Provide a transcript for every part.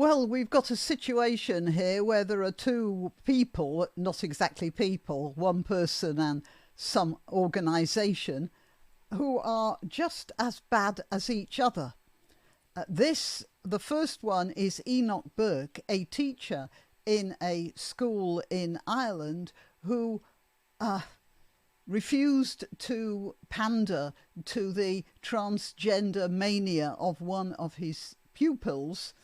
Well, we've got a situation here where there are two people, not exactly people, one person and some organisation, who are just as bad as each other. The first one is Enoch Burke, a teacher in a school in Ireland who refused to pander to the transgender mania of one of his pupils.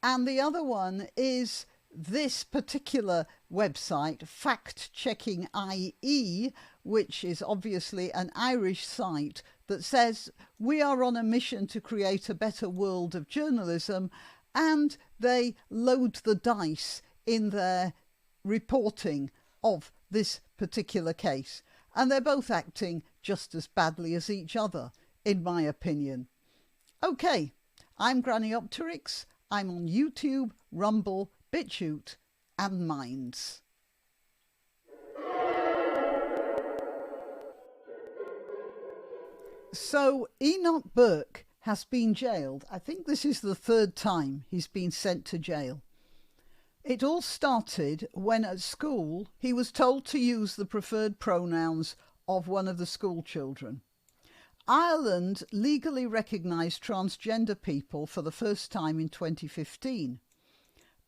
And the other one is this particular website, Fact Checking IE, which is obviously an Irish site that says we are on a mission to create a better world of journalism, and they load the dice in their reporting of this particular case. And they're both acting just as badly as each other, in my opinion. Okay, I'm Grannyopteryx. I'm on YouTube, Rumble, BitChute and Minds. So Enoch Burke has been jailed. I think this is the third time he's been sent to jail. It all started when at school he was told to use the preferred pronouns of one of the school children. Ireland legally recognised transgender people for the first time in 2015.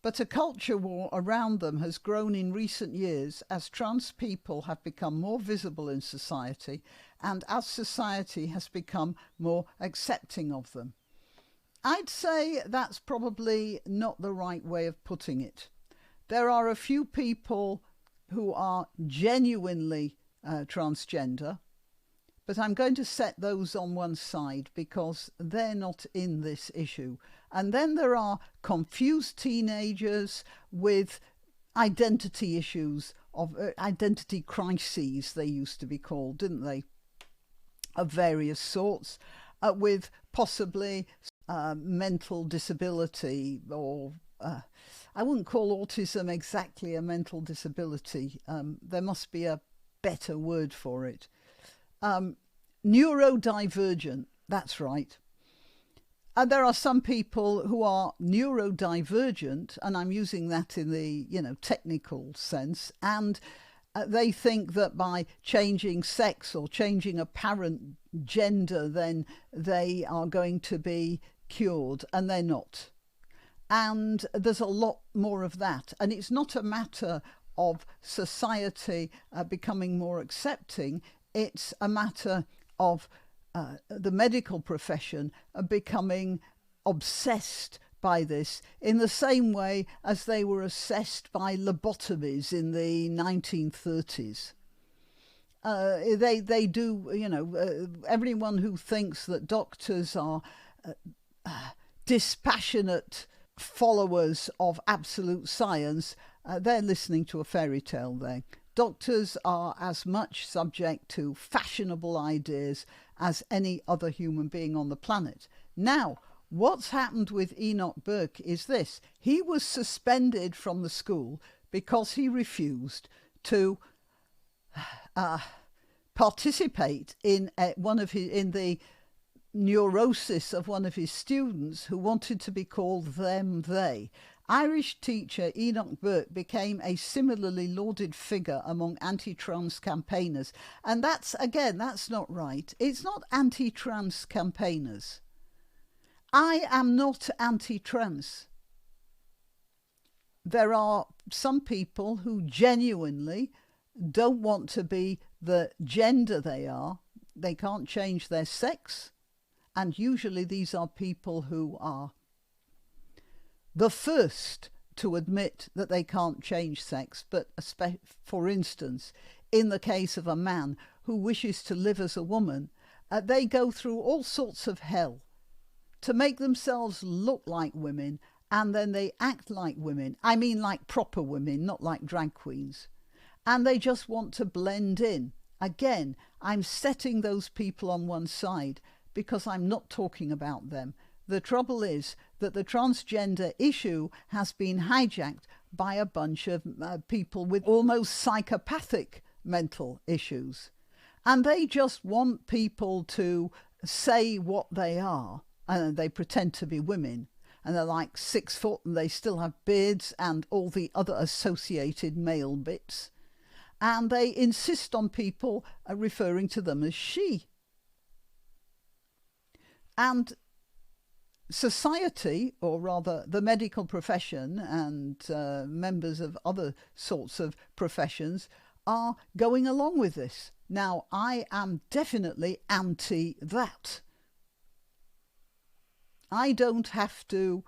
But a culture war around them has grown in recent years as trans people have become more visible in society and as society has become more accepting of them. I'd say that's probably not the right way of putting it. There are a few people who are genuinely transgender, but I'm going to set those on one side because they're not in this issue. And then there are confused teenagers with identity issues, of identity crises they used to be called, didn't they? Of various sorts, with possibly mental disability, or I wouldn't call autism exactly a mental disability. There must be a better word for it. Neurodivergent, that's right. And there are some people who are neurodivergent, and I'm using that in the technical sense, and they think that by changing sex or changing apparent gender, then they are going to be cured, and they're not. And there's a lot more of that. And it's not a matter of society becoming more accepting. It's a matter of the medical profession becoming obsessed by this in the same way as they were obsessed by lobotomies in the 1930s. They do, everyone who thinks that doctors are dispassionate followers of absolute science, they're listening to a fairy tale there. Doctors are as much subject to fashionable ideas as any other human being on the planet. Now, what's happened with Enoch Burke is this. He was suspended from the school because he refused to participate in the neurosis of one of his students who wanted to be called they. Irish teacher Enoch Burke became a similarly lauded figure among anti-trans campaigners. And that's not right. It's not anti-trans campaigners. I am not anti-trans. There are some people who genuinely don't want to be the gender they are. They can't change their sex. And usually these are people who are the first to admit that they can't change sex. But for instance, in the case of a man who wishes to live as a woman, they go through all sorts of hell to make themselves look like women, and then they act like women. I mean like proper women, not like drag queens. And they just want to blend in. Again, I'm setting those people on one side because I'm not talking about them. The trouble is that the transgender issue has been hijacked by a bunch of people with almost psychopathic mental issues. And they just want people to say what they are, and they pretend to be women, and they're like 6 foot and they still have beards and all the other associated male bits. And they insist on people referring to them as she. And society, or rather the medical profession and members of other sorts of professions, are going along with this. Now, I am definitely anti that. I don't have to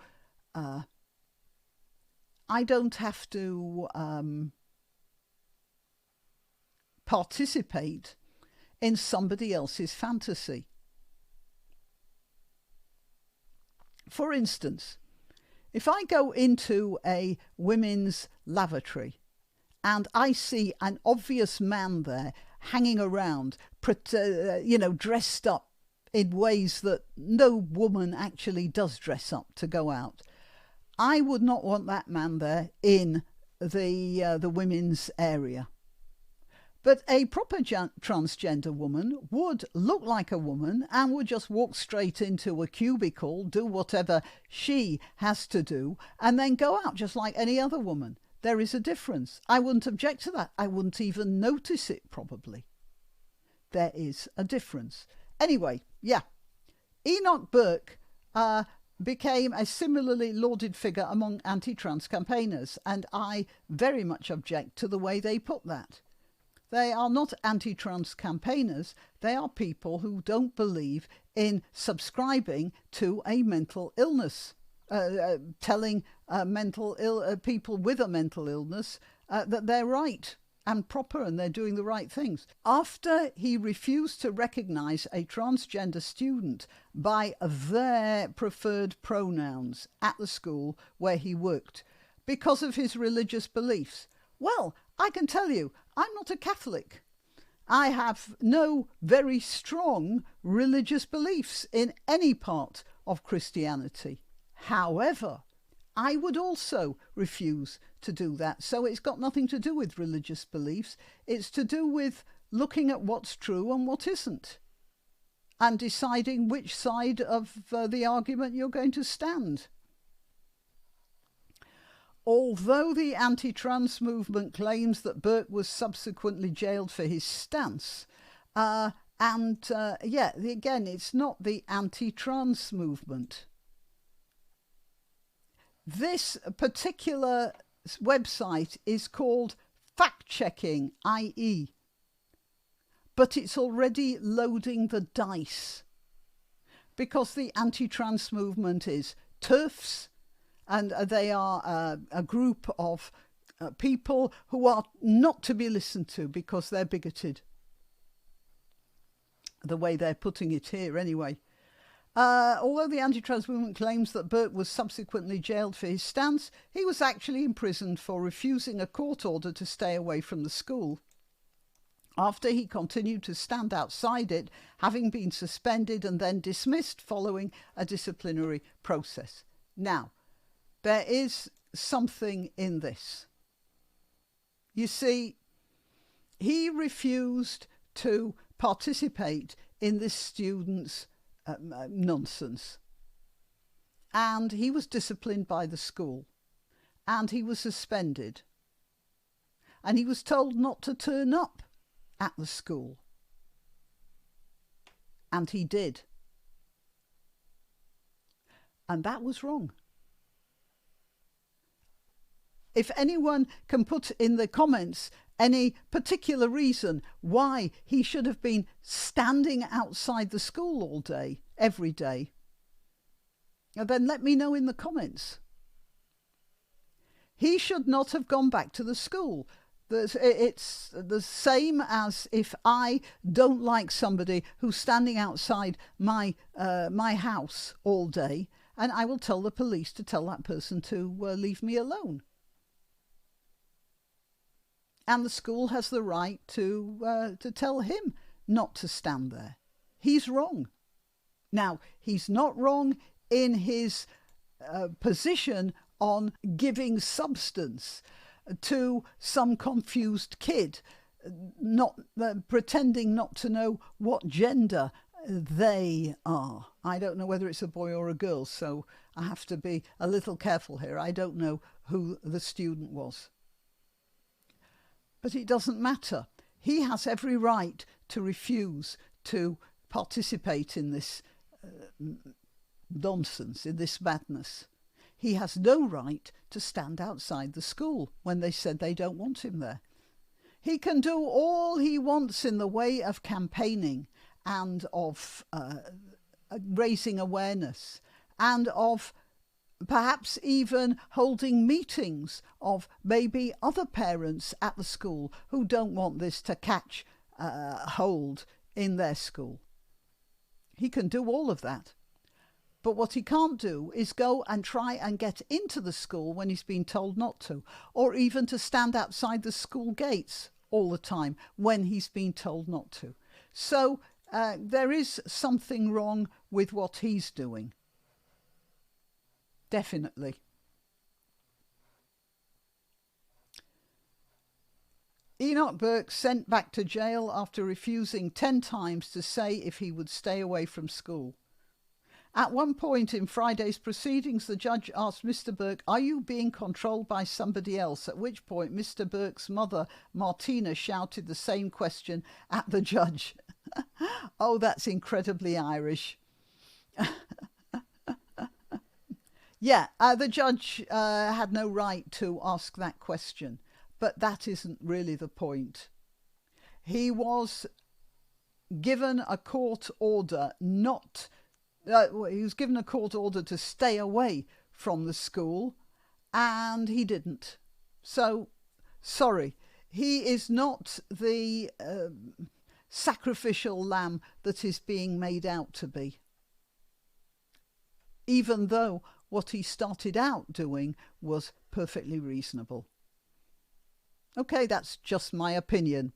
participate in somebody else's fantasy. For instance, if I go into a women's lavatory and I see an obvious man there hanging around, dressed up in ways that no woman actually does dress up to go out, I would not want that man there in the women's area. But a proper transgender woman would look like a woman and would just walk straight into a cubicle, do whatever she has to do, and then go out just like any other woman. There is a difference. I wouldn't object to that. I wouldn't even notice it, probably. There is a difference. Anyway, yeah. Enoch Burke became a similarly lauded figure among anti-trans campaigners, and I very much object to the way they put that. They are not anti-trans campaigners. They are people who don't believe in subscribing to a mental illness, telling people with a mental illness that they're right and proper and they're doing the right things. After he refused to recognise a transgender student by their preferred pronouns at the school where he worked because of his religious beliefs, well, I can tell you, I'm not a Catholic. I have no very strong religious beliefs in any part of Christianity. However, I would also refuse to do that. So it's got nothing to do with religious beliefs. It's to do with looking at what's true and what isn't, and deciding which side of the argument you're going to stand. Although the anti-trans movement claims that Burke was subsequently jailed for his stance, again, it's not the anti-trans movement. This particular website is called Fact-Checking IE, but it's already loading the dice because the anti-trans movement is TERFs, and they are a group of people who are not to be listened to because they're bigoted. The way they're putting it here, anyway. Although the anti-trans movement claims that Burke was subsequently jailed for his stance, he was actually imprisoned for refusing a court order to stay away from the school. After he continued to stand outside it, having been suspended and then dismissed following a disciplinary process. Now, there is something in this. You see, he refused to participate in this student's nonsense. And he was disciplined by the school. And he was suspended. And he was told not to turn up at the school. And he did. And that was wrong. If anyone can put in the comments any particular reason why he should have been standing outside the school all day, every day, then let me know in the comments. He should not have gone back to the school. It's the same as if I don't like somebody who's standing outside my house all day, and I will tell the police to tell that person to leave me alone. And the school has the right to tell him not to stand there. He's wrong. Now, he's not wrong in his position on giving substance to some confused kid, not pretending not to know what gender they are. I don't know whether it's a boy or a girl, so I have to be a little careful here. I don't know who the student was. But it doesn't matter. He has every right to refuse to participate in this nonsense, in this madness. He has no right to stand outside the school when they said they don't want him there. He can do all he wants in the way of campaigning and of raising awareness and of perhaps even holding meetings of maybe other parents at the school who don't want this to catch hold in their school. He can do all of that. But what he can't do is go and try and get into the school when he's been told not to, or even to stand outside the school gates all the time when he's been told not to. So there is something wrong with what he's doing. Definitely. Enoch Burke sent back to jail after refusing 10 times to say if he would stay away from school. At one point in Friday's proceedings, the judge asked Mr. Burke, "Are you being controlled by somebody else?" At which point Mr. Burke's mother, Martina, shouted the same question at the judge. Oh, that's incredibly Irish. Yeah, the judge had no right to ask that question, but that isn't really the point. He was given a court order he was given a court order to stay away from the school, and he didn't. So, sorry, he is not the sacrificial lamb that is being made out to be. Even though what he started out doing was perfectly reasonable. Okay, that's just my opinion.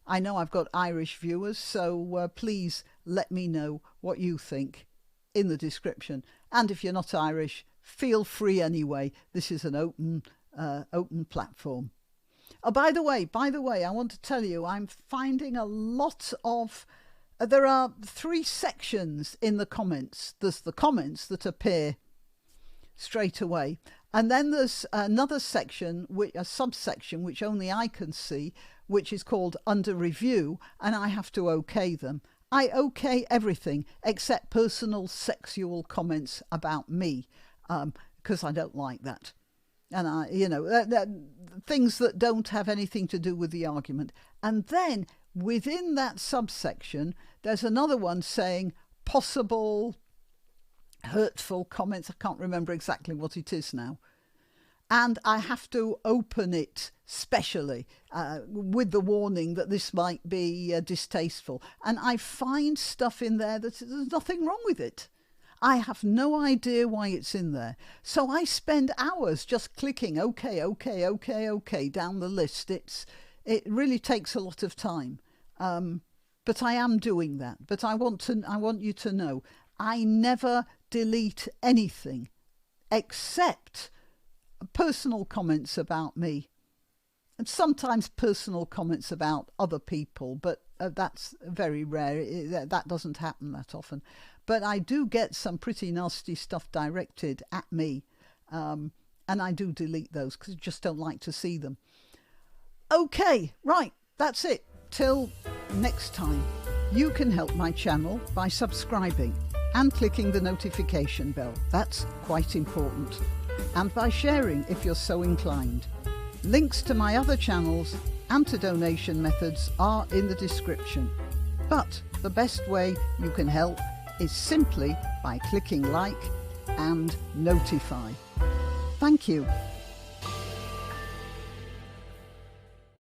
I know I've got Irish viewers, so please let me know what you think in the description. And if you're not Irish, feel free anyway. This is an open platform. Oh, by the way, I want to tell you, I'm finding a lot of... there are 3 sections in the comments. There's the comments that appear straight away. And then there's another section, a subsection, which only I can see, which is called under review, and I have to okay them. I okay everything except personal sexual comments about me, because I don't like that. And things that don't have anything to do with the argument. And then within that subsection, there's another one saying possible hurtful comments. I can't remember exactly what it is now. And I have to open it specially with the warning that this might be distasteful. And I find stuff in there that there's nothing wrong with it. I have no idea why it's in there. So I spend hours just clicking okay down the list. It really takes a lot of time. But I am doing that. But I want you to know, I never delete anything except personal comments about me, and sometimes personal comments about other people, but that's very rare. That doesn't happen that often. But I do get some pretty nasty stuff directed at me, and I do delete those because I just don't like to see them. Okay, right, that's it. Till next time, you can help my channel by subscribing and clicking the notification bell. That's quite important. And by sharing if you're so inclined. Links to my other channels and to donation methods are in the description. But the best way you can help is simply by clicking like and notify. Thank you.